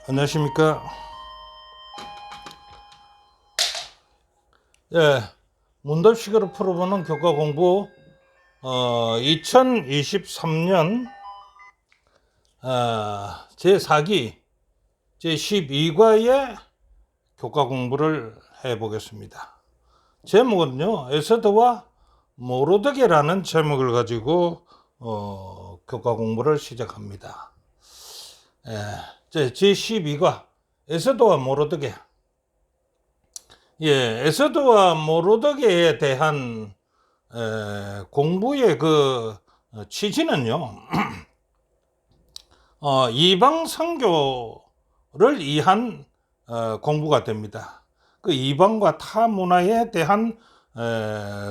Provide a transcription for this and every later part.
안녕하십니까. 예, 문답식으로 풀어보는 교과 공부 2023년 제4기 제12과의 교과 공부를 해보겠습니다. 제목은요, 에서드와 모로드게라는 제목을 가지고 교과 공부를 시작합니다. 제12과 에서드와 모로드게. 에서드와 모로드게에 대한 공부의 그 취지는요, 이방 선교를 위한 공부가 됩니다. 그 이방과 타 문화에 대한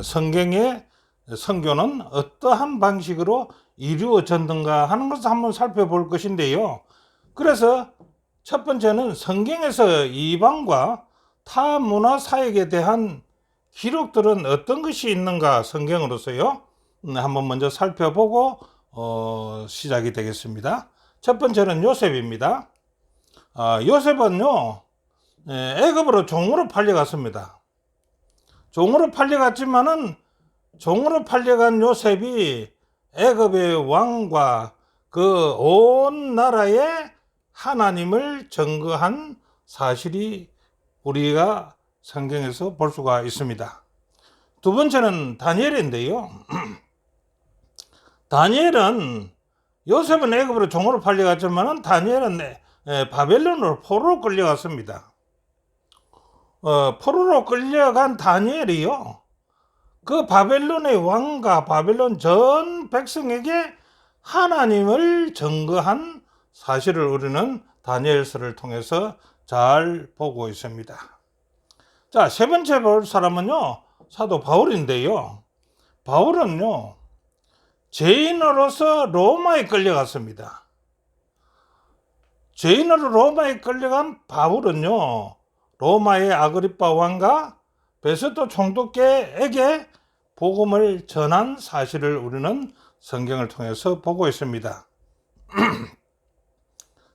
성경의 선교는 어떠한 방식으로 이루어졌는가 하는 것을 한번 살펴볼 것인데요. 그래서 첫 번째는 성경에서 이방과 타 문화 사역에 대한 기록들은 어떤 것이 있는가 성경으로서요. 한번 먼저 살펴보고 시작이 되겠습니다. 첫 번째는 요셉입니다. 요셉은요, 애굽으로 종으로 팔려갔습니다. 종으로 팔려갔지만은 종으로 팔려간 요셉이 애굽의 왕과 그 온 나라에 하나님을 증거한 사실이 우리가 성경에서 볼 수가 있습니다. 두 번째는 다니엘인데요. 다니엘은 요셉은 애굽으로 종으로 팔려갔지만 다니엘은 바벨론으로 포로로 끌려갔습니다. 포로로 끌려간 다니엘이요, 그 바벨론의 왕과 바벨론 전 백성에게 하나님을 증거한 사실을 우리는 다니엘서를 통해서 잘 보고 있습니다. 자, 세 번째 볼 사람은요, 사도 바울인데요. 바울은요, 죄인으로서 로마에 끌려갔습니다. 죄인으로 로마에 끌려간 바울은요, 로마의 아그리빠 왕과 베스도 총독에게 복음을 전한 사실을 우리는 성경을 통해서 보고 있습니다.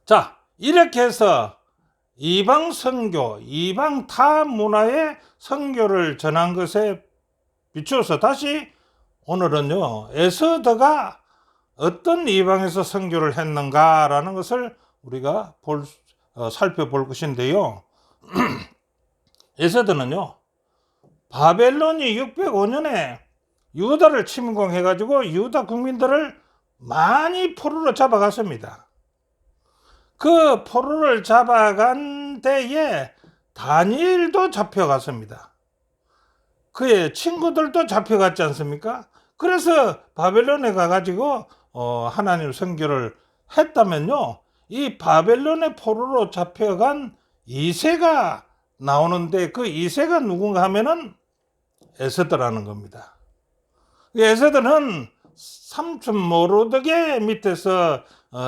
자, 이렇게 해서 이방 선교, 이방 타 문화의 선교를 전한 것에 비추어서 다시 오늘은요, 에서드가 어떤 이방에서 선교를 했는가라는 것을 우리가 살펴볼 것인데요. 에서드는요, 바벨론이 605년에 유다를 침공해가지고 유다 국민들을 많이 포로로 잡아갔습니다. 그 포로를 잡아간 때에 다니엘도 잡혀갔습니다. 그의 친구들도 잡혀갔지 않습니까? 그래서 바벨론에 가가지고 하나님 선교를 했다면요, 이 바벨론의 포로로 잡혀간 2세가 나오는데 그 2세가 누군가 하면은 에서드라는 겁니다. 에서드는 삼촌 모로드게 밑에서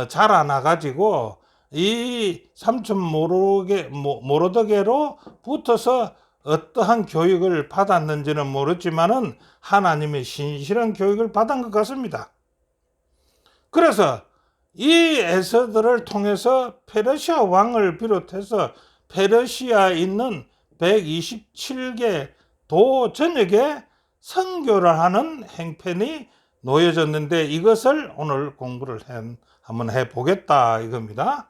자라나가지고 이 삼촌 모로드게로 붙어서 어떠한 교육을 받았는지는 모르지만은 하나님의 신실한 교육을 받은 것 같습니다. 그래서 이 에서드를 통해서 페르시아 왕을 비롯해서 페르시아에 있는 127개 도 전역에 선교를 하는 행편이 놓여졌는데 이것을 오늘 공부를 한번 해보겠다 이겁니다.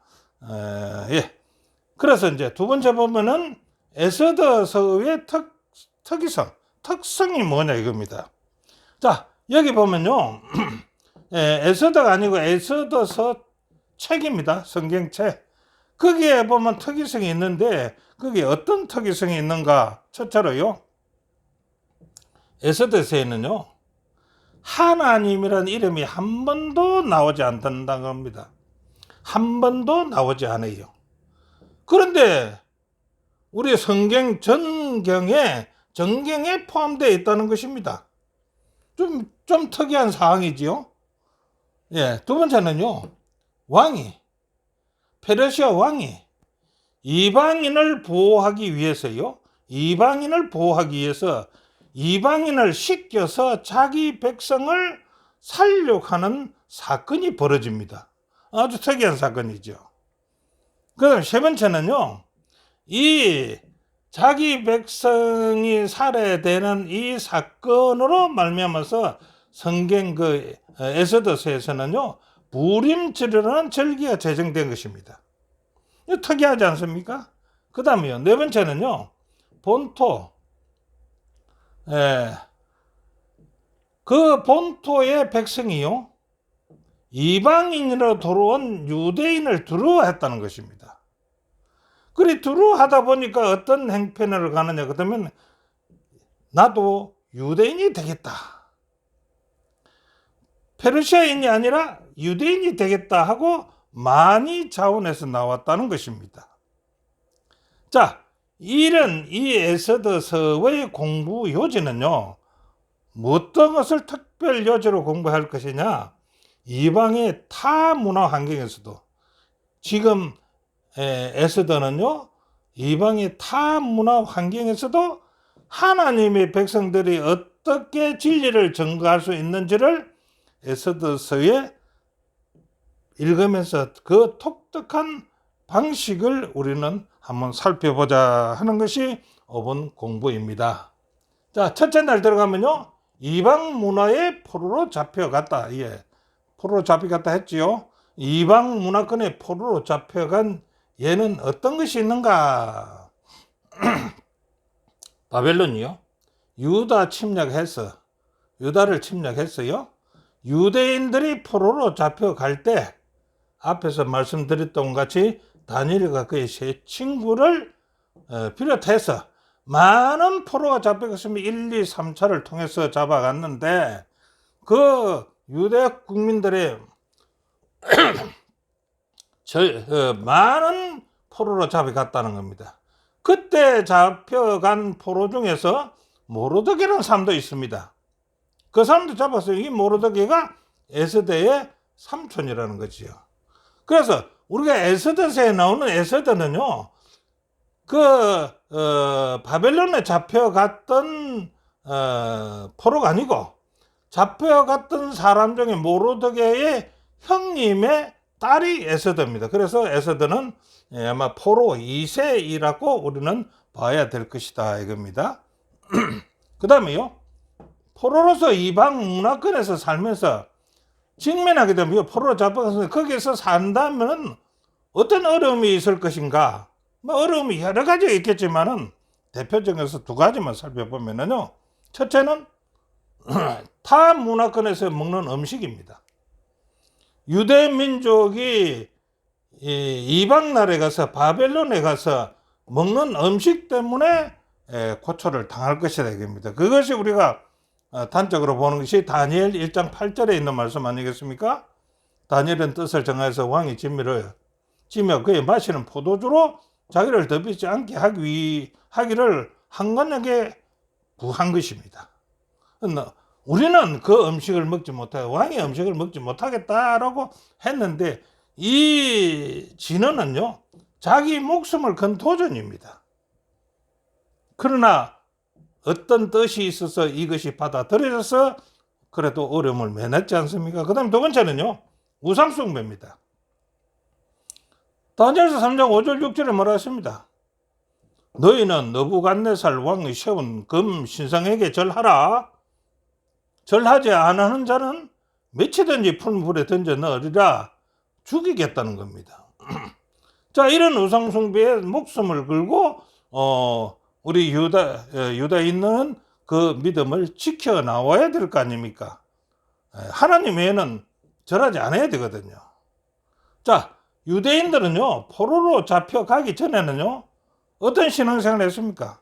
그래서 이제 두 번째 보면은 에서드서의 특성이 뭐냐 이겁니다. 자, 여기 보면요, 에서드가 아니고 에서드서 책입니다. 성경책. 거기에 보면 특이성이 있는데 거기에 어떤 특이성이 있는가? 첫째로요, 에서드서에는요, 하나님이라는 이름이 한 번도 나오지 않는다는 겁니다. 한 번도 나오지 않아요. 그런데 우리 성경 전경에 포함되어 있다는 것입니다. 좀 특이한 사항이지요. 두 번째는요, 페르시아 왕이 이방인을 보호하기 위해서 이방인을 씻겨서 자기 백성을 살육하는 사건이 벌어집니다. 아주 특이한 사건이죠. 그다음 세 번째는요, 이 자기 백성이 살해되는 이 사건으로 말미암아서 성경 그 에스더서에서는요, 부림절이라는 절기가 제정된 것입니다. 이거 특이하지 않습니까? 그 다음에요, 네 번째는요, 본토. 그 본토의 백성이요, 이방인으로 들어온 유대인을 두려워했다는 것입니다. 그리 두려워하다 보니까 어떤 행편을 가느냐 그러면 나도 유대인이 되겠다, 페르시아인이 아니라 유대인이 되겠다 하고 많이 자원해서 나왔다는 것입니다. 자, 이런 이 에스더서의 공부 요지는요, 어떤 것을 특별 요지로 공부할 것이냐, 이방의 타 문화 환경에서도 지금 에스더는요, 이방의 타 문화 환경에서도 하나님의 백성들이 어떻게 진리를 전가할 수 있는지를 에스더서에 읽으면서 그 독특한 방식을 우리는 한번 살펴보자 하는 것이 이번 공부입니다. 자, 첫째 날 들어가면요, 이방 문화의 포로로 잡혀갔다. 포로로 잡혀갔다 했지요. 이방 문화권의 포로로 잡혀간 얘는 어떤 것이 있는가? 바벨론이요, 유다를 침략했어요. 유대인들이 포로로 잡혀갈 때 앞에서 말씀드렸던 것 같이 다니엘과 그의 세 친구를 비롯해서 많은 포로가 잡혀갔으면 1, 2, 3차를 통해서 잡아갔는데 그 유대 국민들의 많은 포로로 잡혀갔다는 겁니다. 그때 잡혀간 포로 중에서 모르드게라는 사람도 있습니다. 그 사람도 잡았어요. 이 모르드게가 에스더의 삼촌이라는 거지요. 그래서 우리가 에스더서에 나오는 에스더는요, 바벨론에 잡혀갔던 포로가 아니고 잡혀갔던 사람 중에 모르드게의 형님의 딸이 에스더입니다. 그래서 에스더는 아마 포로 2세이라고 우리는 봐야 될 것이다 이겁니다. 그 다음에요, 포로로서 이방 문화권에서 살면서 직면하게 되면 포로로 잡혀가서 거기서 산다면 어떤 어려움이 있을 것인가? 어려움이 여러 가지가 있겠지만은 대표적으로 두 가지만 살펴보면은요, 첫째는 타 문화권에서 먹는 음식입니다. 유대 민족이 이방 나라에 가서 바벨론에 가서 먹는 음식 때문에 고초를 당할 것이다 이겁니다. 그것이 우리가 단적으로 보는 것이 다니엘 1장 8절에 있는 말씀 아니겠습니까? 다니엘은 뜻을 정하여서 왕이 지며 그의 마시는 포도주로 자기를 덮이지 않게 하기를 한간하게 구한 것입니다. 우리는 그 음식을 먹지 못하고 왕의 음식을 먹지 못하겠다라고 했는데 이 진언은요, 자기 목숨을 건 도전입니다. 그러나 어떤 뜻이 있어서 이것이 받아들여져서 그래도 어려움을 면했지 않습니까? 그 다음 두 번째는요, 우상숭배입니다. 다니엘서 3장 5절 6절에 뭐라 했습니다? 너희는 느부갓네살 왕이 세운 금 신상에게 절하라. 절하지 않는 자는 미치든지 풀물에 던져 넣으리라. 죽이겠다는 겁니다. 자, 이런 우상숭배에 목숨을 걸고 우리 유다인은 그 믿음을 지켜 나와야 될 거 아닙니까? 하나님 외에는 절하지 않아야 되거든요. 자, 유대인들은요, 포로로 잡혀가기 전에는요, 어떤 신앙생활을 했습니까?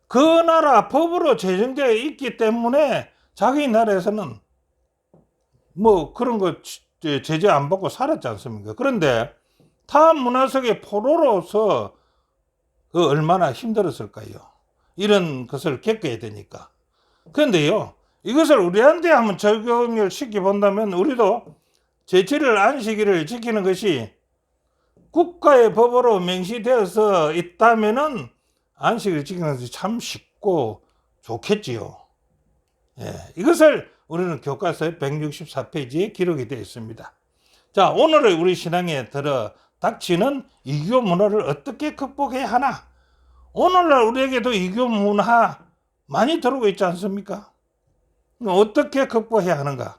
그 나라 법으로 제정되어 있기 때문에 자기 나라에서는 그런 거 제재 안 받고 살았지 않습니까? 그런데 타 문화 속의 포로로서 얼마나 힘들었을까요? 이런 것을 겪어야 되니까. 그런데요, 이것을 우리한테 한번 적용을 시켜본다면 우리도 제7일 안식일을 지키는 것이 국가의 법으로 명시되어서 있다면은 안식일을 지키는 것이 참 쉽고 좋겠지요. 이것을 우리는 교과서의 164페이지에 기록이 되어 있습니다. 자, 오늘의 우리 신앙에 닥치는 이교 문화를 어떻게 극복해야 하나? 오늘날 우리에게도 이교 문화 많이 들어오고 있지 않습니까? 어떻게 극복해야 하는가?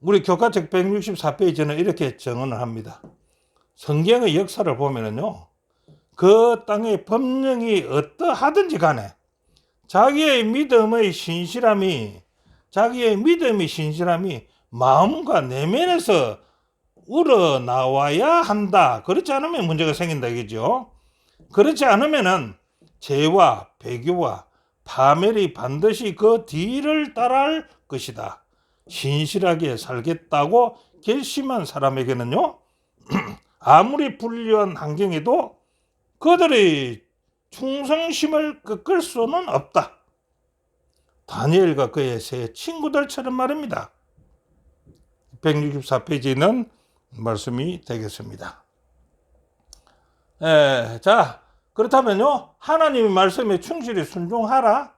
우리 교과책 164페이지는 이렇게 정언을 합니다. 성경의 역사를 보면은요, 그 땅의 법령이 어떠하든지 간에 자기의 믿음의 신실함이 마음과 내면에서 우러나와야 한다. 그렇지 않으면 문제가 생긴다 이거죠. 그렇지 않으면은 죄와 배교와 파멸이 반드시 그 뒤를 따라할 것이다. 신실하게 살겠다고 결심한 사람에게는요, 아무리 불리한 환경에도 그들의 충성심을 꺾을 수는 없다. 다니엘과 그의 세 친구들처럼 말입니다. 164페이지는 말씀이 되겠습니다. 자, 그렇다면요, 하나님의 말씀에 충실히 순종하라.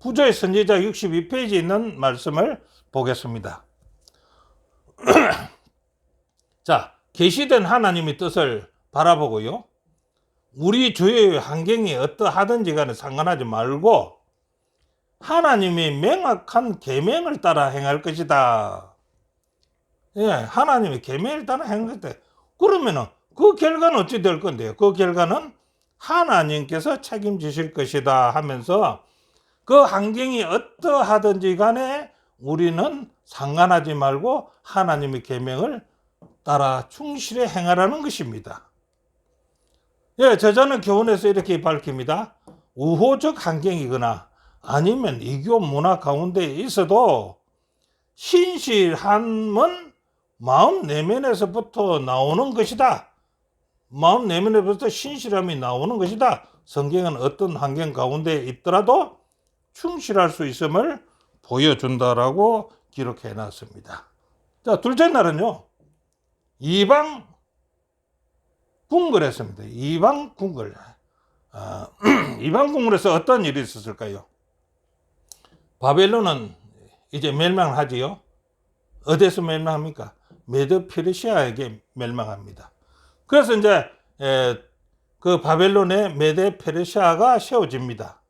부조의 선지자 62페이지에 있는 말씀을 보겠습니다. 자, 계시된 하나님의 뜻을 바라보고요, 우리 주위의 환경이 어떠하든지 간에 상관하지 말고 하나님의 명확한 계명을 따라 행할 것이다. 예, 하나님의 계명을 따라 행할 때, 그러면은 그 결과는 어찌 될 건데요? 그 결과는 하나님께서 책임지실 것이다 하면서 그 환경이 어떠하든지 간에 우리는 상관하지 말고 하나님의 계명을 따라 충실히 행하라는 것입니다. 예, 저자는 교훈에서 이렇게 밝힙니다. 우호적 환경이거나 아니면 이교 문화 가운데 있어도 신실함은 마음 내면에서부터 나오는 것이다. 마음 내면에서부터 신실함이 나오는 것이다. 성경은 어떤 환경 가운데 있더라도 충실할 수 있음을 보여준다라고 기록해 놨습니다. 자, 둘째 날은요, 이방 궁궐했습니다. 이방 궁궐. 이방 궁궐에서 어떤 일이 있었을까요? 바벨론은 이제 멸망하지요. 어디서 멸망합니까? 메드 페르시아에게 멸망합니다. 그래서 이제 그 바벨론의 메드 페르시아가 세워집니다.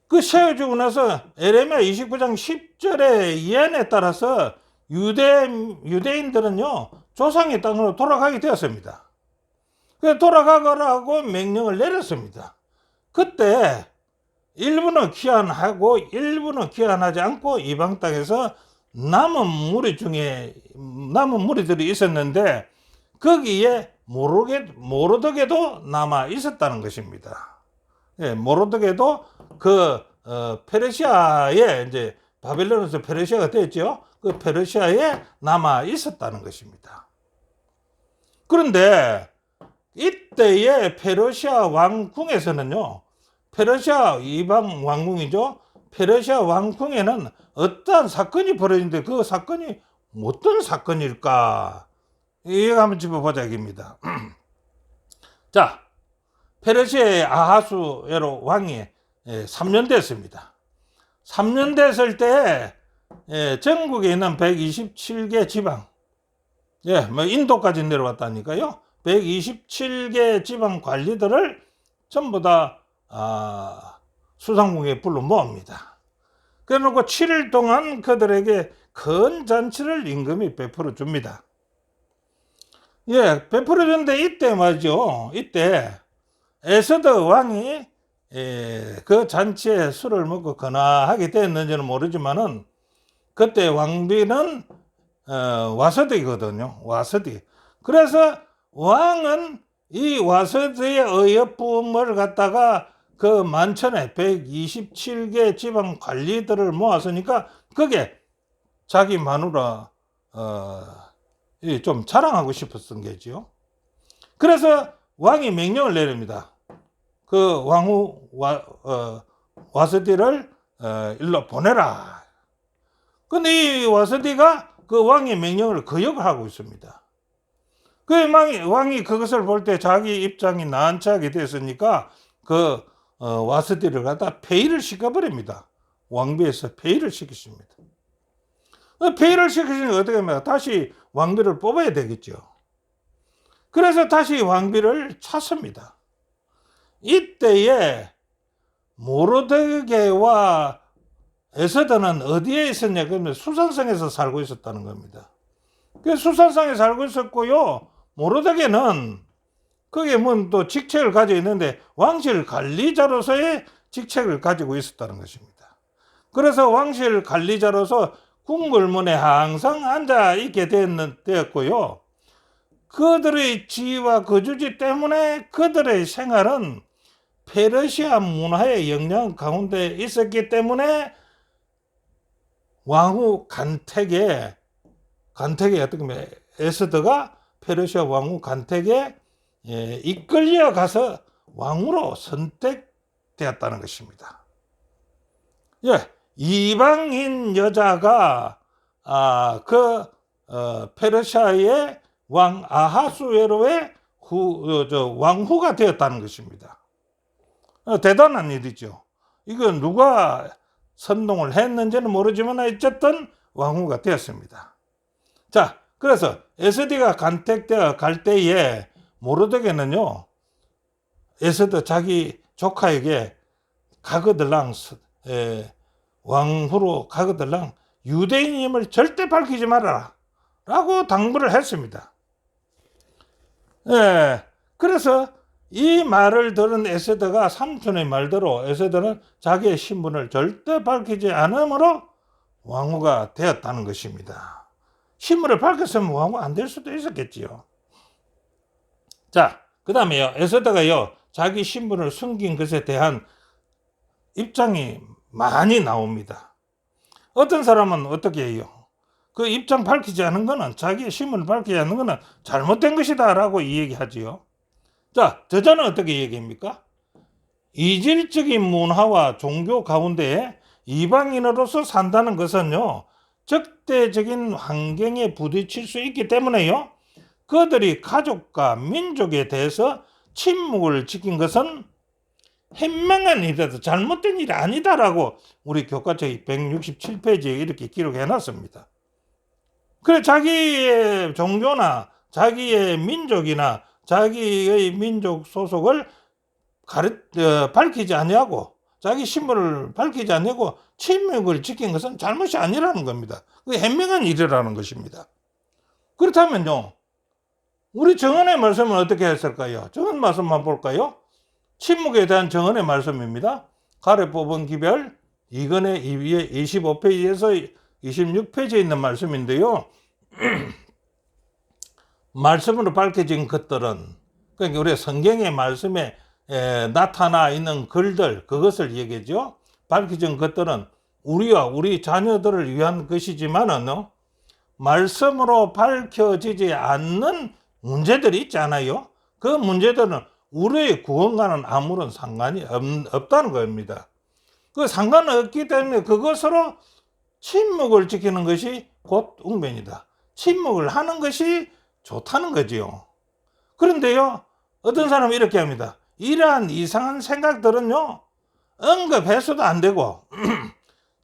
그 세워지고 나서 에레미야 29장 10절의 예언에 따라서 유대인들은요, 조상의 땅으로 돌아가게 되었습니다. 그래서 돌아가라고 명령을 내렸습니다. 그때 일부는 귀환하고 일부는 귀환하지 않고 이방 땅에서 남은 무리들이 있었는데 거기에 모로드게도 남아 있었다는 것입니다. 예, 모로드게도 페르시아에 이제 바벨론에서 페르시아가 됐죠. 그 페르시아에 남아 있었다는 것입니다. 그런데 이때의 페르시아 왕궁에서는요, 페르시아 이방 왕궁이죠. 페르시아 왕궁에는 어떠한 사건이 벌어지는데 그 사건이 어떤 사건일까? 이거 한번 짚어보자 입니다. 자, 페르시아의 아하수에로 왕이 3년 됐습니다. 3년 됐을 때 전국에 있는 127개 지방, 뭐 인도까지 내려왔다니까요. 127개 지방 관리들을 전부 다 수상궁에 불러 모읍니다. 그래놓고 7일 동안 그들에게 큰 잔치를 임금이 베풀어 줍니다. 예, 베풀어 줬는데 이때 말이죠. 이때 에스더 왕이 그 잔치에 술을 먹고 거나하게 됐는지는 모르지만은 그때 왕비는 와서디거든요. 와서디. 그래서 왕은 이 와서디의 어여쁨을 갖다가 그 만천에 127개 지방 관리들을 모았으니까 그게 자기 마누라 좀 자랑하고 싶었던 게지요. 그래서 왕이 명령을 내립니다. 그 왕후 와서디를 일로 보내라. 근데 이 와서디가 그 왕의 명령을 거역하고 있습니다. 그 왕이 그것을 볼 때 자기 입장이 난처하게 됐으니까 그 와서디를 갖다 폐위를 시켜버립니다. 왕비에서 폐위를 시켰습니다. 폐위를 시키시니까 어떻게 합니까? 다시 왕비를 뽑아야 되겠죠. 그래서 다시 왕비를 찾습니다. 이때에 모르드게와 에스더는 어디에 있었냐? 그러면 수산성에서 살고 있었다는 겁니다. 그 수산성에 살고 있었고요. 모르드게는 그게 뭐 또 직책을 가지고 있는데 왕실 관리자로서의 직책을 가지고 있었다는 것입니다. 그래서 왕실 관리자로서 궁궐문에 항상 앉아 있게 되었고요. 그들의 지위와 거주지 때문에 그들의 생활은 페르시아 문화의 영향 가운데 있었기 때문에 왕후 간택에 어떻게 보면 에스더가 페르시아 왕후 간택에 이끌려 가서 왕으로 선택되었다는 것입니다. 예, 이방인 여자가 페르시아의 왕 아하수에로의 왕후가 되었다는 것입니다. 대단한 일이죠. 이건 누가 선동을 했는지는 모르지만 어쨌든 왕후가 되었습니다. 자, 그래서 에스더가 간택되어 갈 때에 모르드게는요, 에스더 자기 조카에게 가그들랑 왕후로 가그들랑 유대인임을 절대 밝히지 말아라 라고 당부를 했습니다. 그래서 이 말을 들은 에스더가 삼촌의 말대로 에스더는 자기의 신분을 절대 밝히지 않으므로 왕후가 되었다는 것입니다. 신분을 밝혔으면 왕후가 안 될 수도 있었겠지요. 자, 그 다음에요. 에스더가요, 자기 신분을 숨긴 것에 대한 입장이 많이 나옵니다. 어떤 사람은 어떻게 해요? 그 입장 밝히지 않은 거는, 자기의 신분을 밝히지 않는 거는 잘못된 것이다 라고 이야기하지요. 자, 저자는 어떻게 얘기합니까? 이질적인 문화와 종교 가운데 이방인으로서 산다는 것은요, 적대적인 환경에 부딪힐 수 있기 때문에요, 그들이 가족과 민족에 대해서 침묵을 지킨 것은 현명한 일이라도 잘못된 일이 아니다라고 우리 교과책 167페이지에 이렇게 기록해 놨습니다. 그래, 자기의 종교나 자기의 민족이나 자기의 민족 소속을 밝히지 아니하고 자기 신분을 밝히지 아니하고 침묵을 지킨 것은 잘못이 아니라는 겁니다. 그게 현명한 일이라는 것입니다. 그렇다면요, 우리 정언의 말씀은 어떻게 했을까요? 정언 말씀만 볼까요? 침묵에 대한 정언의 말씀입니다. 가래 뽑은 기별 2권의 2위에 25페이지에서 26페이지에 있는 말씀인데요. 말씀으로 밝혀진 것들은, 그러니까 우리 성경의 말씀에 나타나 있는 글들, 그것을 얘기하죠. 밝혀진 것들은 우리와 우리 자녀들을 위한 것이지만은 말씀으로 밝혀지지 않는 문제들이 있잖아요. 그 문제들은 우리의 구원과는 아무런 상관이 없다는 겁니다. 그 상관없기 때문에 그것으로 침묵을 지키는 것이 곧 웅변이다. 침묵을 하는 것이 좋다는 거지요. 그런데요, 어떤 사람은 이렇게 합니다. 이러한 이상한 생각들은요, 언급해서도 안 되고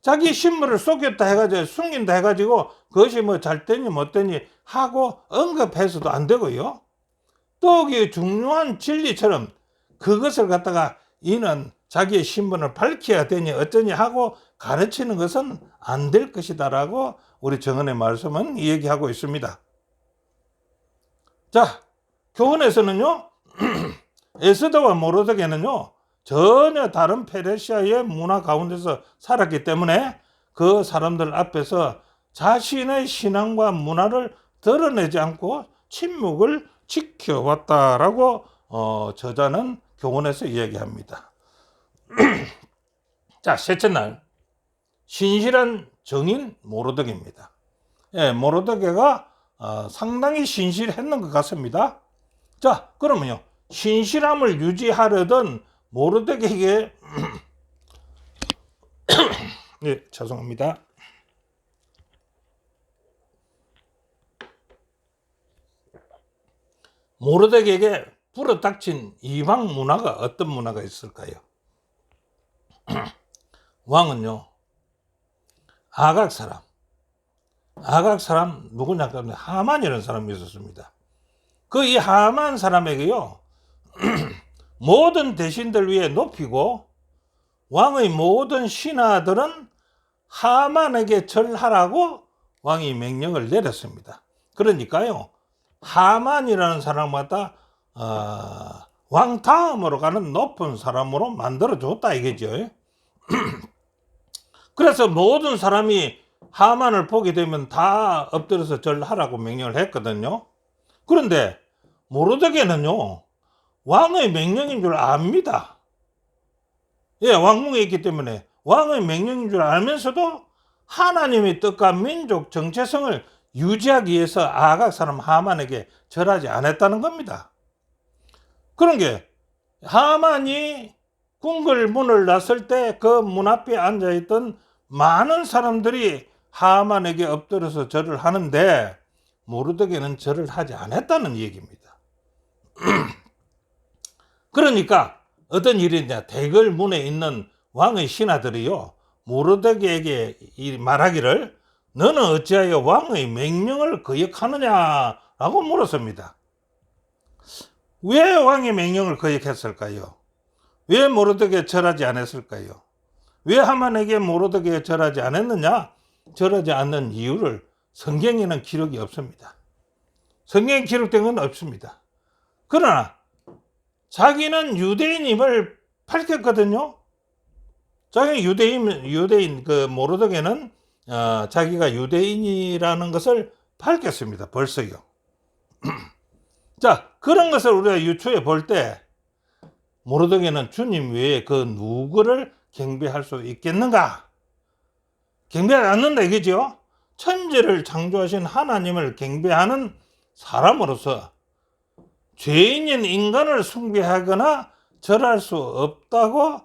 자기 신분을 속였다 해가지고 숨긴다 해가지고 그것이 뭐 잘되니 못되니 하고 언급해서도 안 되고요. 또 중요한 진리처럼 그것을 갖다가 이는 자기의 신분을 밝혀야 되니 어쩌니 하고 가르치는 것은 안 될 것이다라고 우리 정언의 말씀은 얘기하고 있습니다. 자, 교훈에서는요, 에스더와 모르드게는요, 전혀 다른 페르시아의 문화 가운데서 살았기 때문에 그 사람들 앞에서 자신의 신앙과 문화를 드러내지 않고 침묵을 지켜왔다라고 저자는 교훈에서 이야기합니다. 자, 셋째 날, 신실한 정인 모르드게입니다. 예, 모르드게가 상당히 신실했는 것 같습니다. 자, 그러면요, 신실함을 유지하려던 모르드게에게 네, 죄송합니다. 모르드게에게 불어닥친 이방 문화가 어떤 문화가 있을까요? 왕은요, 아각 사람, 아각 사람 누구냐 하면 하만이라는 사람이 있었습니다. 그 이 하만 사람에게요 모든 대신들 위에 높이고 왕의 모든 신하들은 하만에게 절하라고 왕이 명령을 내렸습니다. 그러니까요 하만이라는 사람마다 왕 다음으로 가는 높은 사람으로 만들어줬다 이거죠. 그래서 모든 사람이 하만을 보게 되면 다 엎드려서 절하라고 명령을 했거든요. 그런데 모르드게는요 왕의 명령인 줄 압니다. 예, 왕궁에 있기 때문에 왕의 명령인 줄 알면서도 하나님의 뜻과 민족 정체성을 유지하기 위해서 아각 사람 하만에게 절하지 않았다는 겁니다. 그런 게 하만이 궁궐 문을 났을 때 그 문 앞에 앉아있던 많은 사람들이 하만에게 엎드려서 절을 하는데 모르드게는 절을 하지 않았다는 얘기입니다. 그러니까 어떤 일이냐 대궐 문에 있는 왕의 신하들이요 모르드게에게 말하기를 너는 어찌하여 왕의 명령을 거역하느냐라고 물었습니다. 왜 왕의 명령을 거역했을까요? 왜 모르드게 절하지 않았을까요? 왜 하만에게 모르드게 절하지 않았느냐? 절하지 않는 이유를 성경에는 기록이 없습니다. 성경에 기록된 건 없습니다. 그러나 자기는 유대인임을 밝혔거든요. 자기는 유대인 그 모르드게는 자기가 유대인이라는 것을 밝혔습니다. 벌써요. 자, 그런 것을 우리가 유추해 볼 때 모르드게는 주님 외에 그 누구를 경배할 수 있겠는가? 경배하지 않는다 이거죠. 천지를 창조하신 하나님을 경배하는 사람으로서 죄인인 인간을 숭배하거나 절할 수 없다고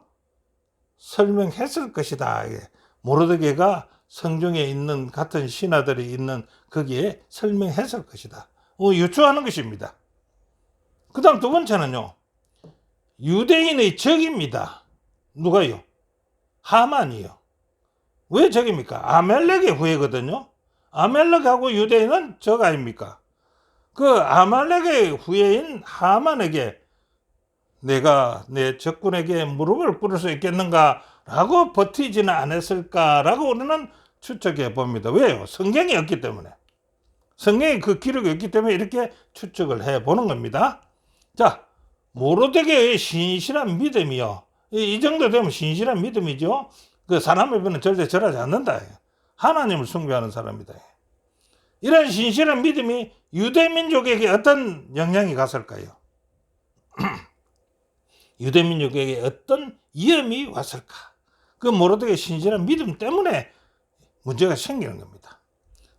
설명했을 것이다. 모르드게가 성경에 있는 같은 신하들이 있는 거기에 설명했을 것이다. 유추하는 것입니다. 그 다음 두 번째는요. 유대인의 적입니다. 누가요? 하만이요. 왜 적입니까? 아멜렉의 후예거든요. 아멜렉하고 유대인은 적 아닙니까? 그 아말렉의 후예인 하만에게 내가 내 적군에게 무릎을 꿇을 수 있겠는가라고 버티지는 않았을까라고 우리는 추측해 봅니다. 왜요? 성경이 없기 때문에. 성경에 그 기록이 없기 때문에 이렇게 추측을 해 보는 겁니다. 자, 모르드게의 신실한 믿음이요. 이 정도 되면 신실한 믿음이죠. 그 사람의 변은 절대 절하지 않는다. 하나님을 숭배하는 사람이다. 이런 신실한 믿음이 유대민족에게 어떤 영향이 갔을까요? 유대민족에게 어떤 위험이 왔을까? 그 모르드게의 신실한 믿음 때문에 문제가 생기는 겁니다.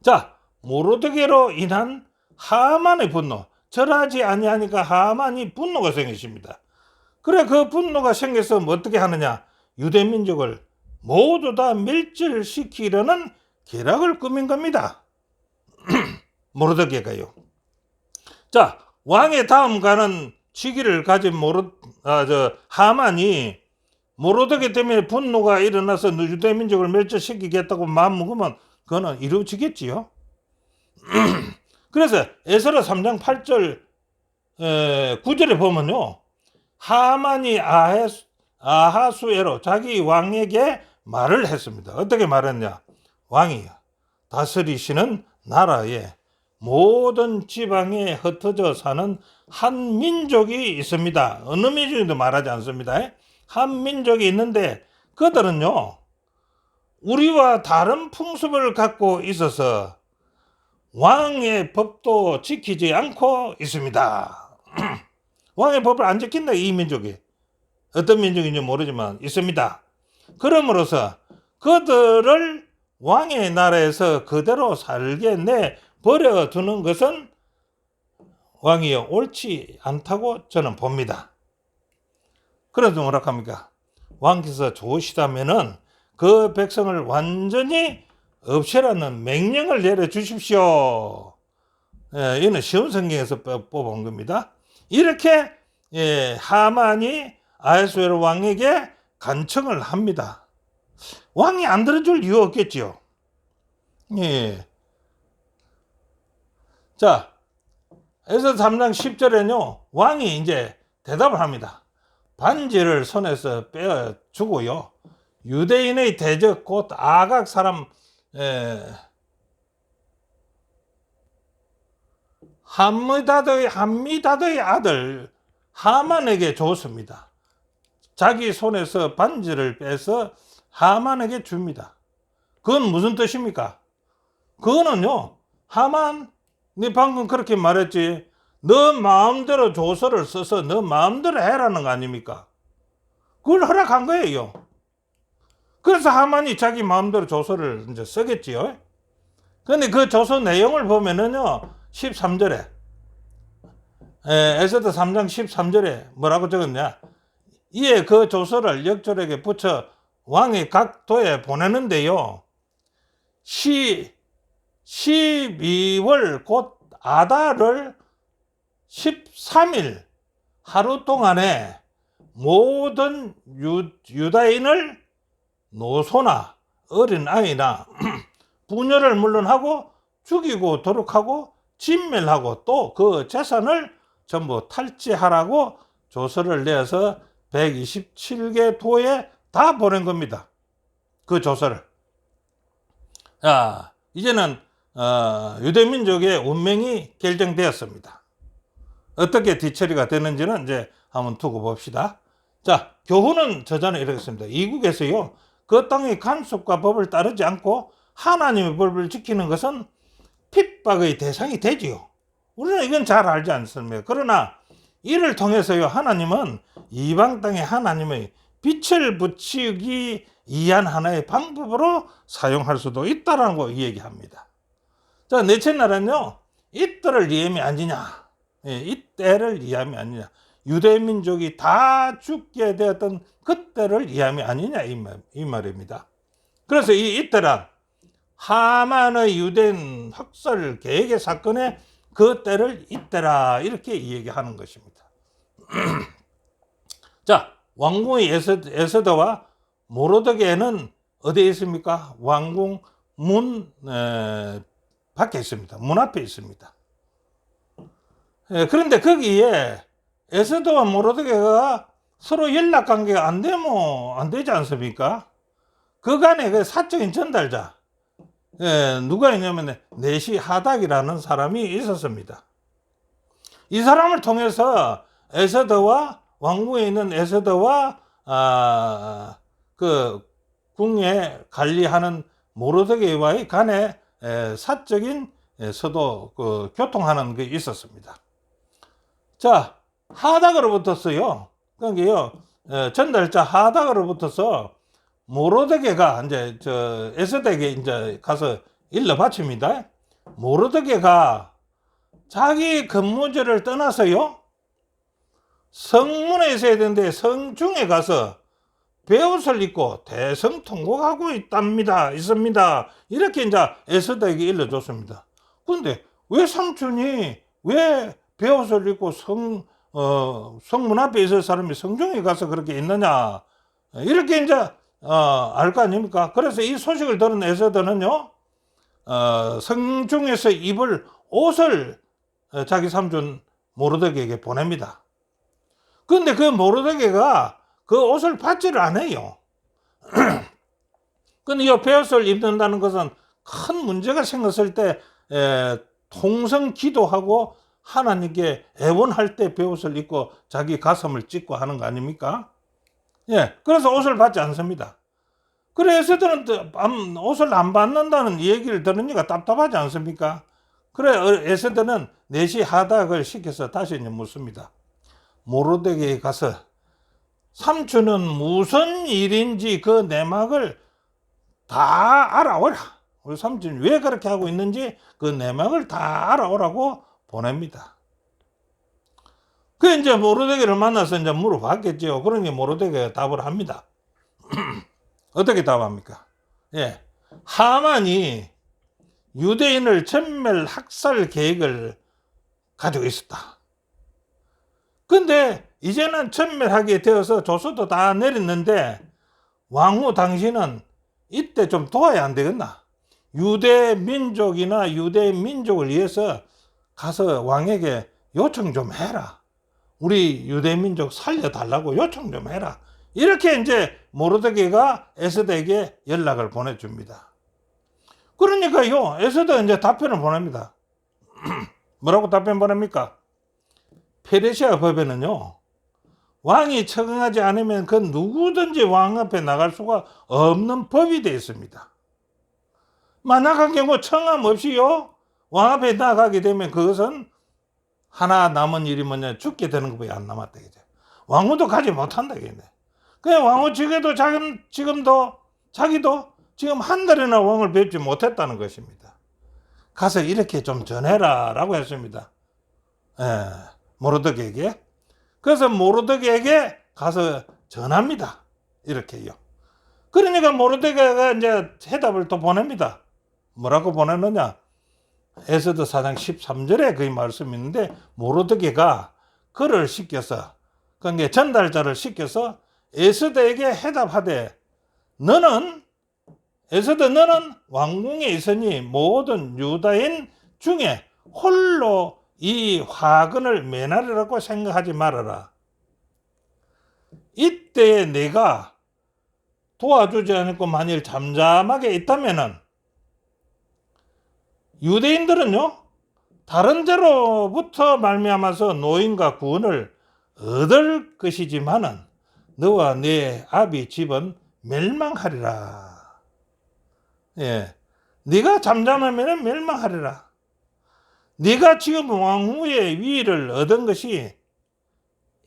자, 모르드게로 인한 하만의 분노, 절하지 아니하니까 하만이 분노가 생기십니다. 그래 그 분노가 생겨서 어떻게 하느냐? 유대민족을 모두 다 멸절시키려는 계략을 꾸민 겁니다. 모르드게가요. 자, 왕의 다음 가는 직위를 가진 하만이 모르드게 때문에 분노가 일어나서 유대민족을 멸절시키겠다고 마음먹으면 그거는 이루어지겠지요. 그래서 에스라 3장 8절 9절에 보면요. 하만이 아하수에로 자기 왕에게 말을 했습니다. 어떻게 말했냐? 왕이 다스리시는 나라에 모든 지방에 흩어져 사는 한 민족이 있습니다. 어느 민족인도 말하지 않습니다. 한 민족이 있는데 그들은요. 우리와 다른 풍습을 갖고 있어서 왕의 법도 지키지 않고 있습니다. 왕의 법을 안 지킨다 이 민족이. 어떤 민족인지 모르지만 있습니다. 그러므로서 그들을 왕의 나라에서 그대로 살게 내버려 두는 것은 왕이여 옳지 않다고 저는 봅니다. 그래도 뭐라 합니까? 왕께서 좋으시다면은 그 백성을 완전히 없애라는 명령을 내려주십시오. 이는 쉬운 성경에서 뽑아온 겁니다. 이렇게 하만이 아하수에로 왕에게 간청을 합니다. 왕이 안 들어줄 이유 없겠지요. 예. 자, 에스더 3장 10절에는요, 왕이 이제 대답을 합니다. 반지를 손에서 빼어 주고요, 유대인의 대적 곧 아각 사람 함미다드의 아들 하만에게 줬습니다. 자기 손에서 반지를 빼서 하만에게 줍니다. 그건 무슨 뜻입니까? 그거는요, 하만, 네 방금 그렇게 말했지, 너 마음대로 조서를 써서 너 마음대로 해라는 거 아닙니까? 그걸 허락한 거예요. 그래서 하만이 자기 마음대로 조서를 이제 쓰겠지요. 근데 그 조서 내용을 보면은요, 13절에, 에스더 3장 13절에 뭐라고 적었냐? 이에 그 조서를 역졸에게 붙여 왕의 각 도에 보내는데요, 12월 곧 아달을 13일 하루 동안에 모든 유다인을 노소나 어린아이나 부녀를 물론하고 죽이고 도륙하고 진멸하고 또 그 재산을 전부 탈취하라고 조서를 내어서 127개 도에 다 보낸 겁니다. 그 조서를. 자, 이제는 유대민족의 운명이 결정되었습니다. 어떻게 뒤처리가 되는지는 이제 한번 두고 봅시다. 자, 교훈은 저자는 이렇게 씁니다. 이국에서요, 그 땅의 간섭과 법을 따르지 않고 하나님의 법을 지키는 것은 핍박의 대상이 되지요. 우리는 이건 잘 알지 않습니까? 그러나 이를 통해서요, 하나님은 이방 땅에 하나님의 빛을 붙이기 위한 하나의 방법으로 사용할 수도 있다라는 거 얘기합니다. 자, 넷째 날은요, 이때를 이해함이 아니냐. 이때를 이해함이 아니냐. 유대민족이 다 죽게 되었던 그때를 이해함이 아니냐, 이 말입니다. 그래서 이때란 하만의 유대인 학살 계획의 사건의 그 때를 이때라, 이렇게 얘기하는 것입니다. 자, 왕궁의 에스더와 모르드게는 어디에 있습니까? 왕궁 문 밖에 있습니다. 문 앞에 있습니다. 그런데 거기에 에스더와 모르드게가 서로 연락 관계가 안 되지 않습니까? 그간에 그 사적인 전달자, 누가 있냐면 네시 하닥이라는 사람이 있었습니다. 이 사람을 통해서 에스더와 왕궁에 있는 에스더와 그 궁에 관리하는 모르드게와의 간에 사적인 서도 교통하는 게 있었습니다. 자, 하닥으로부터서요, 그러니까요, 전달자 하닥으로부터서 모르드게가 이제 에스더에게 이제 가서 일러 바칩니다. 모르드게가 자기 근무지를 떠나서요, 성문에 있어야 되는데 성중에 가서 베옷을 입고 대성통곡하고 있습니다. 이렇게 이제 에스더에게 일러줬습니다. 근데 왜 삼촌이 왜 베옷을 입고 성문 앞에 있을 사람이 성중에 가서 그렇게 있느냐, 이렇게 이제 알 거 아닙니까? 그래서 이 소식을 들은 에스더는요, 성중에서 입을 옷을 자기 삼촌 모르드게에게 보냅니다. 그런데 그 모르드게가 그 옷을 받지를 않아요. 근데 이 베옷을 입는다는 것은 큰 문제가 생겼을 때 통성 기도하고 하나님께 애원할 때 베옷을 입고 자기 가슴을 찢고 하는 거 아닙니까? 예, 그래서 옷을 받지 않습니다. 그래서 에스더는 옷을 안 받는다는 얘기를 들으니까 답답하지 않습니까? 그래, 에스더는 네시 하닥을 시켜서 다시 묻습니다. 모르드게에 가서 삼촌은 무슨 일인지 그 내막을 다 알아오라. 우리 삼촌이 왜 그렇게 하고 있는지 그 내막을 다 알아오라고 보냅니다. 그 이제 모르드게를 만나서 이제 물어봤겠죠. 그러니 모르드게가 답을 합니다. 어떻게 답합니까? 예, 하만이 유대인을 전멸 학살 계획을 가지고 있었다. 근데 이제는 전멸하게 되어서 조서도 다 내렸는데 왕후 당신은 이때 좀 도와야 안 되겠나? 유대 민족이나 유대 민족을 위해서 가서 왕에게 요청 좀 해라. 우리 유대민족 살려달라고 요청 좀 해라. 이렇게 이제 모르드게가 에스더에게 연락을 보내줍니다. 그러니까요, 에스더가 이제 답변을 보냅니다. 뭐라고 답변 보냅니까? 페르시아 법에는요, 왕이 처형하지 않으면 그 누구든지 왕 앞에 나갈 수가 없는 법이 되어 있습니다. 만약한 경우 청함 없이요, 왕 앞에 나가게 되면 그것은 하나 남은 일이 뭐냐, 죽게 되는 것밖에 안 남았다. 왕후도 가지 못한다. 그냥 왕후 지금도 자기도 지금 한 달이나 왕을 뵙지 못했다는 것입니다. 가서 이렇게 좀 전해라 라고 했습니다. 모르드게에게. 그래서 모르드게에게 가서 전합니다. 이렇게요. 그러니까 모르드게가 이제 해답을 또 보냅니다. 뭐라고 보냈느냐? 에스더 4장 13절에 그 말씀이 있는데, 모르드게가 그를 시켜서, 그러니까 전달자를 시켜서 에스더에게 해답하되, 에스더 너는 왕궁에 있으니 모든 유다인 중에 홀로 이 화근을 면하리라고 생각하지 말아라. 이때 내가 도와주지 않고 만일 잠잠하게 있다면은 유대인들은요, 다른 데로부터 말미암아서 노인과 구원을 얻을 것이지만은 너와 네 아비 집은 멸망하리라. 네가 잠잠하면 멸망하리라. 네가 지금 왕후의 위를 얻은 것이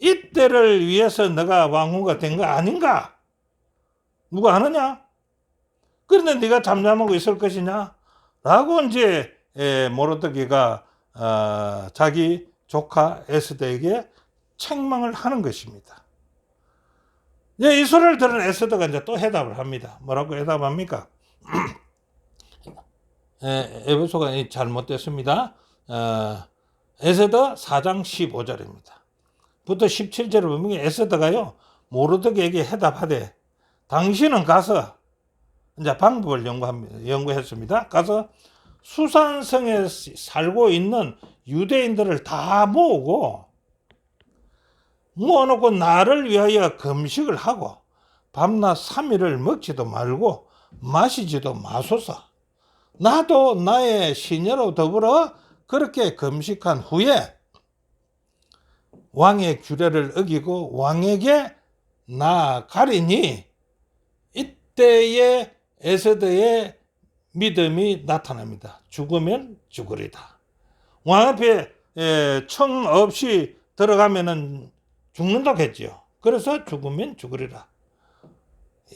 이때를 위해서 네가 왕후가 된 거 아닌가? 누가 아느냐? 그런데 네가 잠잠하고 있을 것이냐? 라고 이제 모르드게가 자기 조카 에스더에게 책망을 하는 것입니다. 이 소리를 들은 에스더가 이제 또 해답을 합니다. 뭐라고 해답합니까? 에베소가 잘못됐습니다. 에스더 4장 15절입니다. 부터 17절을 보면 에스더가요, 모르드게에게 해답하되, 당신은 가서 이제 방법을 연구했습니다. 가서 수산성에 살고 있는 유대인들을 다 모아놓고 나를 위하여 금식을 하고 밤낮 3일을 먹지도 말고 마시지도 마소서. 나도 나의 시녀로 더불어 그렇게 금식한 후에 왕의 규례를 어기고 왕에게 나아가리니 이때에 에스더의 믿음이 나타납니다. 죽으면 죽으리다. 왕 앞에 청 없이 들어가면은 죽는다고 했지요. 그래서 죽으면 죽으리라.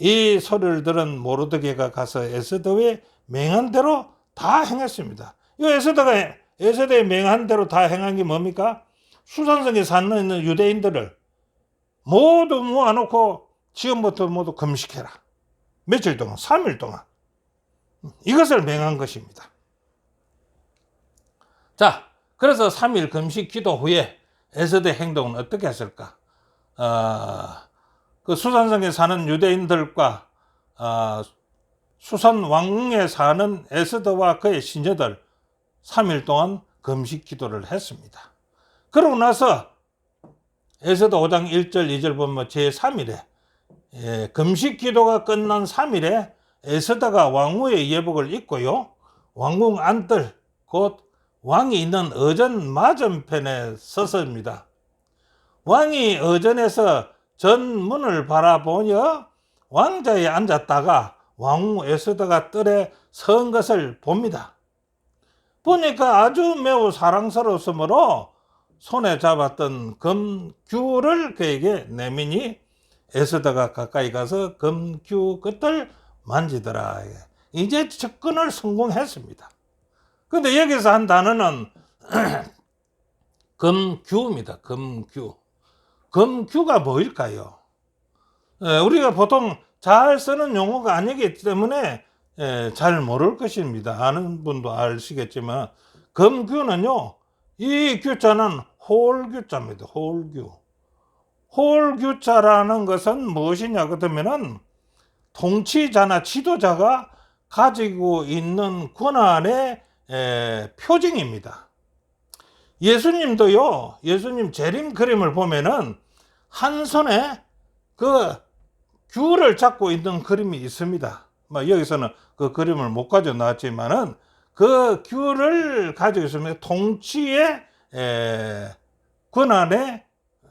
이 소리를 들은 모르드게가 가서 에스더의 맹한 대로 다 행했습니다. 이 에스더의 맹한 대로 다 행한 게 뭡니까? 수산성에 사는 유대인들을 모두 모아놓고 지금부터 모두 금식해라. 며칠 동안, 3일 동안. 이것을 맹한 것입니다. 자, 그래서 3일 금식 기도 후에 에스더의 행동은 어떻게 했을까? 그 수산성에 사는 유대인들과 수산 왕궁에 사는 에스더와 그의 시녀들 3일 동안 금식 기도를 했습니다. 그러고 나서 에스더 5장 1절 2절 보면 제3일에 금식 기도가 끝난 3일에 에스더가 왕후의 예복을 입고요, 왕궁 안뜰 곧 왕이 있는 어전 맞은편에 섰습니다. 왕이 어전에서 전문을 바라보며 왕자에 앉았다가 왕후 에스더가 뜰에 선 것을 봅니다. 보니까 아주 매우 사랑스러웠으므로 손에 잡았던 금규를 그에게 내미니 에스더가 가까이 가서 금규 끝을 만지더라. 이제 접근을 성공했습니다. 근데 여기서 한 단어는 금규입니다. 금규. 금규가 뭐일까요? 우리가 보통 잘 쓰는 용어가 아니기 때문에 잘 모를 것입니다. 아는 분도 아시겠지만 금규는요, 이 규자는 홀규자입니다. 홀규. 홀규자라는 것은 무엇이냐 그러면은 통치자나 지도자가 가지고 있는 권한의 표징입니다. 예수님도요, 예수님 재림 그림을 보면은 한 손에 그 귤을 잡고 있는 그림이 있습니다. 뭐 여기서는 그 그림을 못 가져 나왔지만은 그 귤을 가지고 있으면 통치의 권한의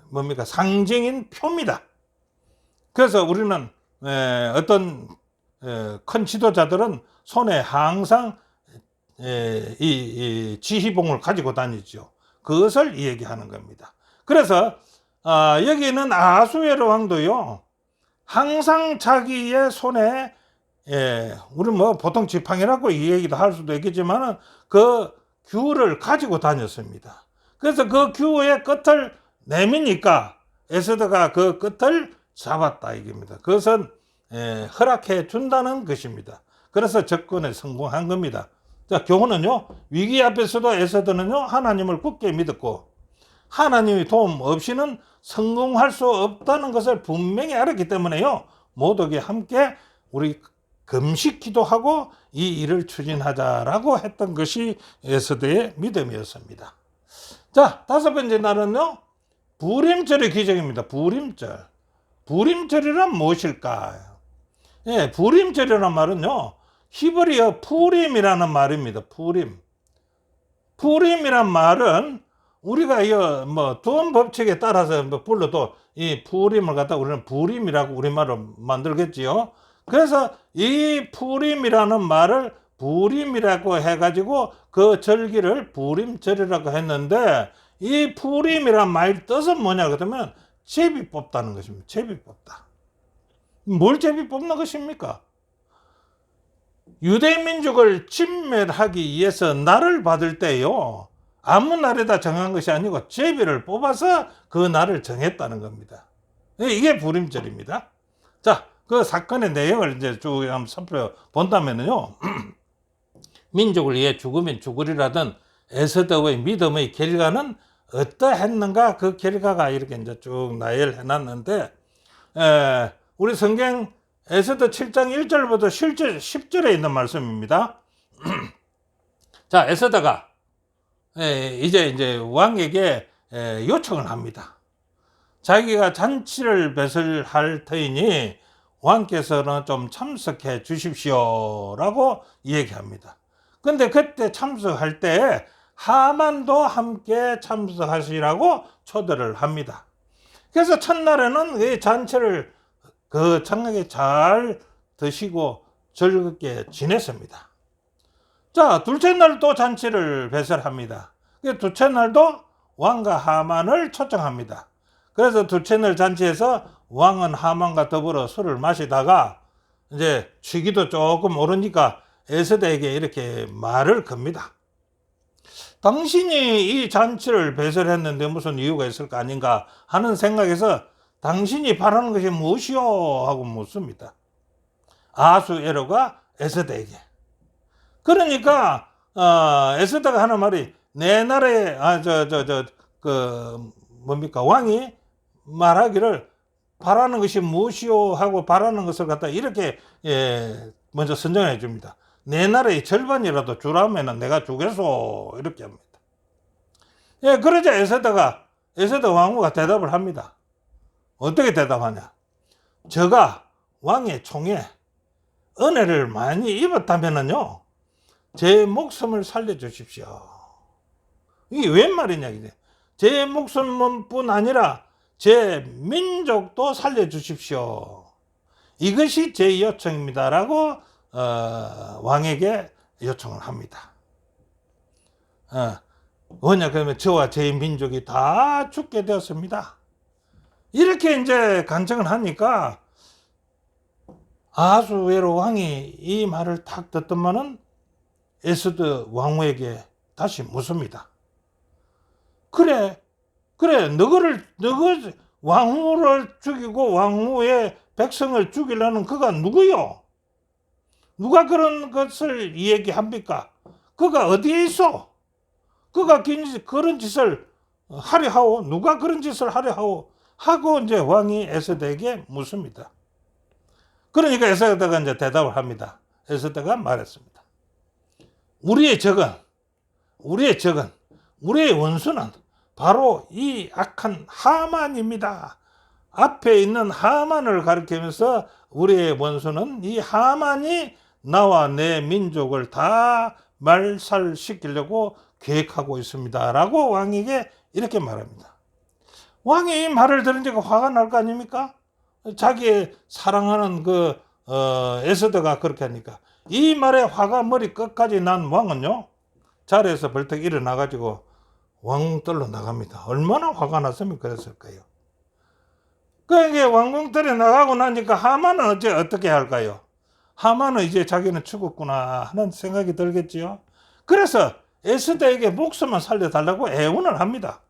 뭡니까 상징인 표입니다. 그래서 우리는 어떤 큰 지도자들은 손에 항상 이 지휘봉을 가지고 다니죠. 그것을 얘기하는 겁니다. 그래서 여기는 아하수에로 왕도요, 항상 자기의 손에 우리 뭐 보통 지팡이라고 이 얘기도 할 수도 있겠지만 그 귤을 가지고 다녔습니다. 그래서 그 귤의 끝을 내미니까 에스더가 그 끝을 잡았다 이겁니다. 그것은 허락해 준다는 것입니다. 그래서 접근에 성공한 겁니다. 자, 교훈은요, 위기 앞에서도 에스더는요 하나님을 굳게 믿었고 하나님의 도움 없이는 성공할 수 없다는 것을 분명히 알았기 때문에요, 모두에게 함께 우리 금식 기도하고 이 일을 추진하자라고 했던 것이 에스더의 믿음이었습니다. 자, 다섯 번째 날은요, 부림절의 기적입니다. 부림절. 부림절이란 무엇일까요? 부림절이란 말은요, 히브리어 푸림이라는 말입니다. 푸림. 푸림이란 말은 우리가 뭐 두음 법칙에 따라서 불러도 이 푸림을 갖다 우리는 부림이라고 우리말로 만들겠지요. 그래서 이 푸림이라는 말을 부림이라고 해가지고 그 절기를 부림절이라고 했는데, 이 푸림이란 말 뜻은 뭐냐 그러면 제비 뽑다는 것입니다. 제비 뽑다. 뭘 제비 뽑는 것입니까? 유대 민족을 진멸하기 위해서 날을 받을 때요, 아무 날에다 정한 것이 아니고 제비를 뽑아서 그 날을 정했다는 겁니다. 이게 부림절입니다. 자, 그 사건의 내용을 이제 쭉 한번 살펴본다면요, 민족을 위해 죽으면 죽으리라던 에스더의 믿음의 결과는 어떠했는가, 그 결과가 이렇게 이제 쭉 나열해 놨는데, 우리 성경 에스더 7장 1절부터 10절에 있는 말씀입니다. 자, 에스더가 이제 왕에게 요청을 합니다. 자기가 잔치를 배설할 터이니 왕께서는 좀 참석해 주십시오라고 얘기합니다. 근데 그때 참석할 때 하만도 함께 참석하시라고 초대를 합니다. 그래서 첫날에는 이 잔치를 거창하게 잘 드시고 즐겁게 지냈습니다. 자, 둘째 날 또 잔치를 배설합니다. 둘째 날도 왕과 하만을 초청합니다. 그래서 둘째 날 잔치에서 왕은 하만과 더불어 술을 마시다가 이제 취기도 조금 오르니까 에스더에게 이렇게 말을 겁니다. 당신이 이 잔치를 배설했는데 무슨 이유가 있을 거 아닌가 하는 생각에서 당신이 바라는 것이 무엇이요? 하고 묻습니다. 아하수에로가 에스더에게. 그러니까 에스더가 하는 말이, 내 나라에 왕이 말하기를 바라는 것이 무엇이요? 하고 바라는 것을 갖다 이렇게 먼저 선정해 줍니다. 내 나라의 절반이라도 주라면 내가 주겠소, 이렇게 합니다. 그러자 에스더 왕후가 대답을 합니다. 어떻게 대답하냐? 저가 왕의 총에 은혜를 많이 입었다면은요, 제 목숨을 살려주십시오. 이게 웬 말이냐, 이게. 제 목숨뿐 아니라 제 민족도 살려주십시오. 이것이 제 요청입니다라고 왕에게 요청을 합니다. 뭐냐 그러면 저와 제 민족이 다 죽게 되었습니다. 이렇게 이제 간청을 하니까 아하수에로 왕이 이 말을 탁 듣더만은 에스더 왕후에게 다시 묻습니다. 그래, 너거 왕후를 죽이고 왕후의 백성을 죽이려는 그가 누구요? 누가 그런 것을 얘기합니까? 그가 어디에 있어? 그가 그런 짓을 하려 하오? 누가 그런 짓을 하려 하오? 하고 이제 왕이 에스더에게 묻습니다. 그러니까 에스더가 이제 대답을 합니다. 에스더가 말했습니다. 우리의 적은 우리의 원수는 바로 이 악한 하만입니다. 앞에 있는 하만을 가리키면서 우리의 원수는 이 하만이 나와 내 민족을 다 말살시키려고 계획하고 있습니다. 라고 왕에게 이렇게 말합니다. 왕이 이 말을 들은 지가 화가 날 거 아닙니까? 자기의 사랑하는 에스더가 그렇게 하니까 이 말에 화가 머리 끝까지 난 왕은요, 자리에서 벌떡 일어나가지고 왕궁뜰로 나갑니다. 얼마나 화가 났으면 그랬을까요? 그러니까 왕궁뜰에 나가고 나니까 하만은 어떻게 할까요? 하만은 이제 자기는 죽었구나 하는 생각이 들겠지요. 그래서 에스더에게 목숨만 살려달라고 애원을 합니다.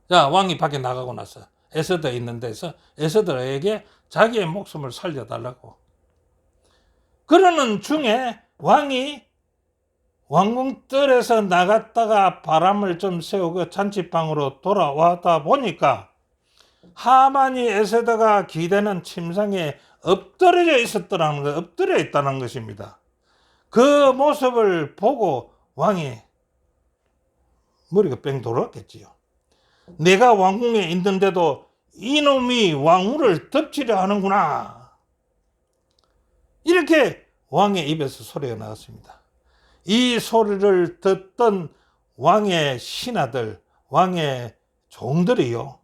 자, 왕이 밖에 나가고 나서 에스더 있는 데서 에스더에게 자기의 목숨을 살려달라고. 그러는 중에 왕이 왕궁뜰에서 나갔다가 바람을 좀 세우고 잔치방으로 돌아왔다 보니까 하만이 에스더가 기대는 침상에 엎드려 있다는 것입니다. 그 모습을 보고 왕이 머리가 뺑 돌았겠지요. 내가 왕궁에 있는데도 이놈이 왕후를 덮치려 하는구나. 이렇게 왕의 입에서 소리가 나왔습니다. 이 소리를 듣던 왕의 신하들, 왕의 종들이요.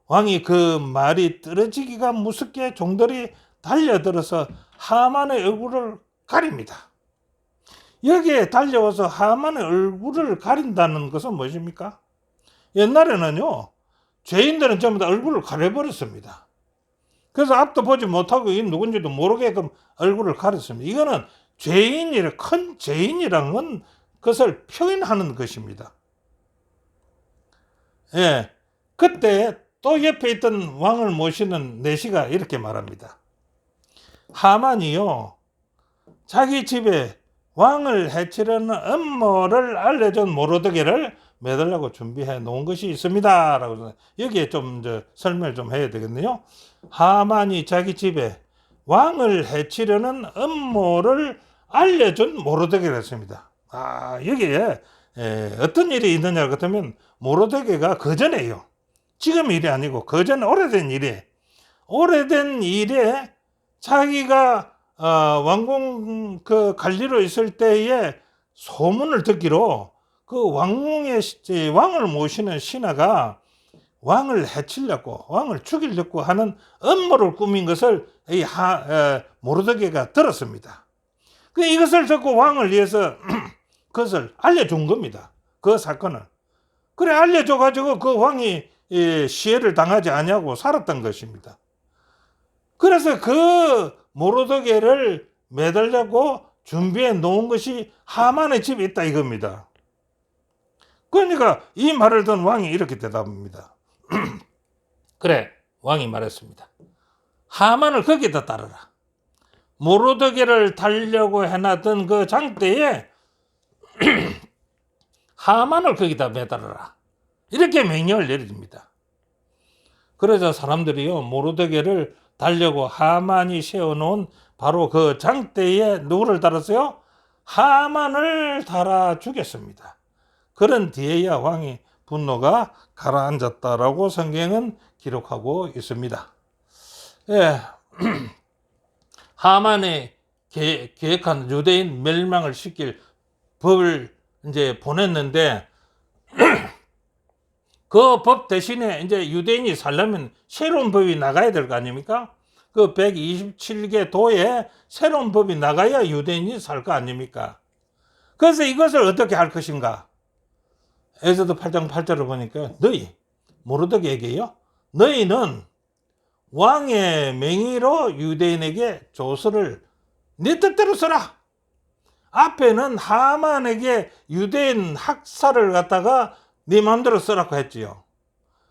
왕이 그 말이 떨어지기가 무섭게 종들이 달려들어서 하만의 얼굴을 가립니다. 여기에 달려와서 하만의 얼굴을 가린다는 것은 무엇입니까? 옛날에는요, 죄인들은 전부 다 얼굴을 가려버렸습니다. 그래서 앞도 보지 못하고 이 누군지도 모르게끔 얼굴을 가렸습니다. 이거는 큰 죄인이라는 것을 표현하는 것입니다. 예. 그때 또 옆에 있던 왕을 모시는 내시가 이렇게 말합니다. 하만이요, 자기 집에 왕을 해치려는 음모를 알려준 모르드게를 매달라고 준비해 놓은 것이 있습니다. 라고 여기에 좀 설명을 좀 해야 되겠네요. 하만이 자기 집에 왕을 해치려는 음모를 알려준 모르드게를 했습니다. 여기에 어떤 일이 있느냐 같으면 모르드게가 그전에요. 지금 일이 아니고 그전 오래된 일에 자기가 왕궁 관리로 있을 때에 소문을 듣기로 그 왕을 모시는 신하가 왕을 해치려고, 왕을 죽이려고 하는 음모를 꾸민 것을 이 모르드게가 들었습니다. 이것을 듣고 왕을 위해서 그것을 알려준 겁니다. 그 사건을. 그래, 알려줘가지고 그 왕이 시해를 당하지 않냐고 살았던 것입니다. 그래서 그 모르드게를 매달려고 준비해 놓은 것이 하만의 집에 있다 이겁니다. 그러니까 이 말을 듣는 왕이 이렇게 대답합니다. 그래, 왕이 말했습니다. 하만을 거기다 따르라. 모르드게를 달려고 해놨던 그 장대에 하만을 거기다 매달아라. 이렇게 명령을 내립니다. 그래서 사람들이요, 모르드게를 달려고 하만이 세워놓은 바로 그 장대에 누구를 달았어요? 하만을 달아 죽였습니다. 그런 뒤에야 왕이 분노가 가라앉았다라고 성경은 기록하고 있습니다. 예. 하만이 계획한 유대인 멸망을 시킬 법을 이제 보냈는데 그 법 대신에 이제 유대인이 살려면 새로운 법이 나가야 될 거 아닙니까? 그 127개 도에 새로운 법이 나가야 유대인이 살 거 아닙니까? 그래서 이것을 어떻게 할 것인가? 에스더 8장 8절을 보니까 모르드게에게요, 너희는 왕의 명의로 유대인에게 조서를 네 뜻대로 써라. 앞에는 하만에게 유대인 학살을 갖다가 네 마음대로 쓰라고 했지요.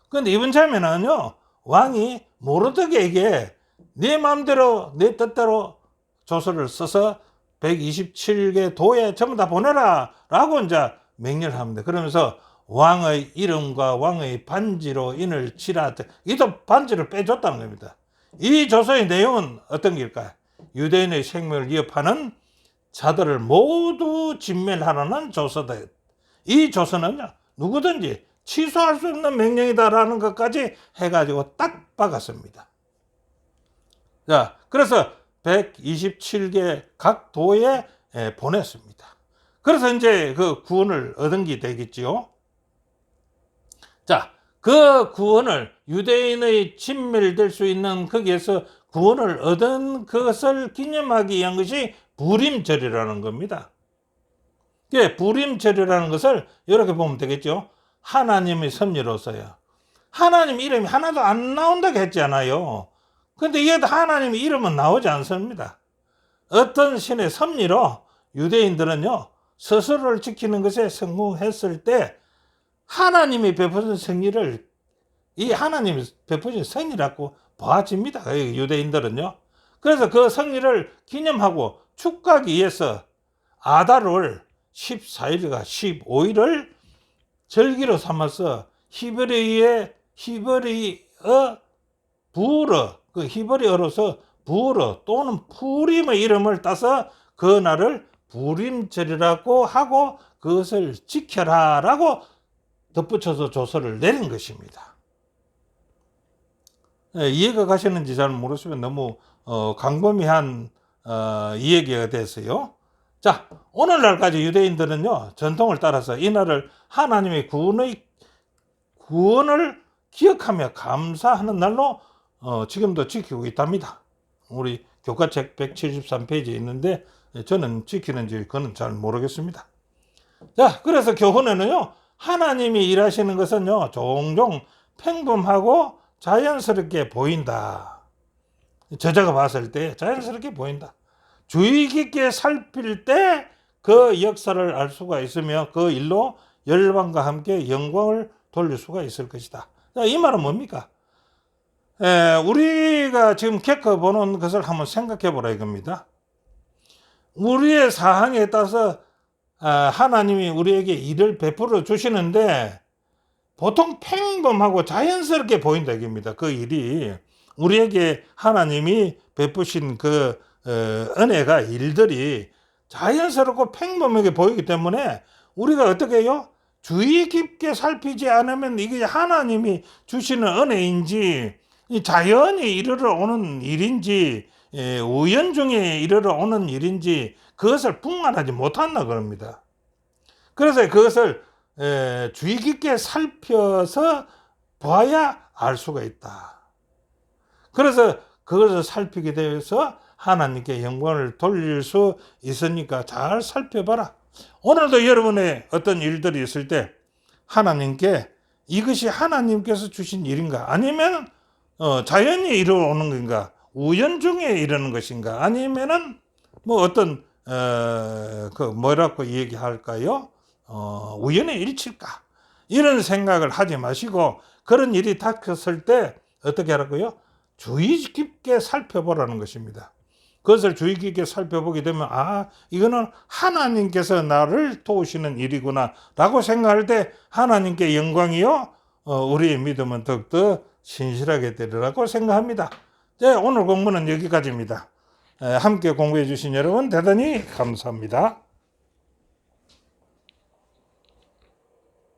그런데 이번 장면은요, 왕이 모르드게에게 네 마음대로 네 뜻대로 조서를 써서 127개 도에 전부 다 보내라 라고 이제 명령을 합니다. 그러면서 왕의 이름과 왕의 반지로 인을 치라. 이도 반지를 빼줬다는 겁니다. 이 조서의 내용은 어떤 길까요? 유대인의 생명을 위협하는 자들을 모두 진멸하라는 조서다. 이 조서는요, 누구든지 취소할 수 없는 명령이다라는 것까지 해가지고 딱 박았습니다. 자, 그래서 127개 각 도에 보냈습니다. 그래서 이제 그 구원을 얻은 게 되겠지요. 자, 그 구원을 유대인의 진멸될 수 있는 거기에서 구원을 얻은 것을 기념하기 위한 것이 부림절이라는 겁니다. 부림절이라는 것을 이렇게 보면 되겠죠. 하나님의 섭리로서요. 하나님 이름이 하나도 안 나온다고 했잖아요. 근데 이게 하나님 이름은 나오지 않습니다. 어떤 신의 섭리로 유대인들은요, 스스로를 지키는 것에 성공했을 때 하나님이 베푸신 성리를 이 하나님이 베푸신 성리라고 봐집니다. 유대인들은요. 그래서 그 성리를 기념하고 축하하기 위해서 아달월 14일과 15일을 절기로 삼아서 히브리어 부르, 그 히브리어로서 부르 또는 푸림의 이름을 따서 그 날을 부림절이라고 하고 그것을 지켜라라고 덧붙여서 조서를 내린 것입니다. 이해가 가시는지 잘 모르시면 너무 광범위한 이야기가 됐어요. 자, 오늘날까지 유대인들은요, 전통을 따라서 이날을 하나님의 구원을 기억하며 감사하는 날로 지금도 지키고 있답니다. 우리 교과책 173페이지에 있는데 저는 지키는지 그건 잘 모르겠습니다. 자, 그래서 교훈에는요, 하나님이 일하시는 것은요, 종종 평범하고 자연스럽게 보인다. 저자가 봤을 때 자연스럽게 보인다. 주의 깊게 살필 때 그 역사를 알 수가 있으며 그 일로 열방과 함께 영광을 돌릴 수가 있을 것이다. 자, 이 말은 뭡니까? 우리가 지금 겪어보는 것을 한번 생각해 보라 이겁니다. 우리의 사항에 따라서 하나님이 우리에게 일을 베풀어 주시는데 보통 평범하고 자연스럽게 보인다 이겁니다. 그 일이 우리에게 하나님이 베푸신 그 은혜가 일들이 자연스럽고 평범하게 보이기 때문에 우리가 어떻게 해요? 주의 깊게 살피지 않으면 이게 하나님이 주시는 은혜인지 자연히 이르러 오는 일인지 우연 중에 이르러 오는 일인지 그것을 분간하지 못한다 그럽니다. 그래서 그것을 주의 깊게 살펴서 봐야 알 수가 있다. 그래서 그것을 살피게 되어서 하나님께 영광을 돌릴 수 있으니까 잘 살펴봐라. 오늘도 여러분의 어떤 일들이 있을 때 하나님께 이것이 하나님께서 주신 일인가? 아니면 자연히 이루어오는 건가? 우연 중에 이러는 것인가? 아니면은 뭐 어떤 뭐라고 얘기할까요? 우연의 일치일까? 이런 생각을 하지 마시고 그런 일이 닥쳤을 때 어떻게 하라고요? 주의 깊게 살펴보라는 것입니다. 그것을 주의 깊게 살펴보게 되면 이거는 하나님께서 나를 도우시는 일이구나 라고 생각할 때 하나님께 영광이요 우리의 믿음은 더욱더 신실하게 되리라고 생각합니다. 네, 오늘 공부는 여기까지입니다. 함께 공부해 주신 여러분 대단히 감사합니다.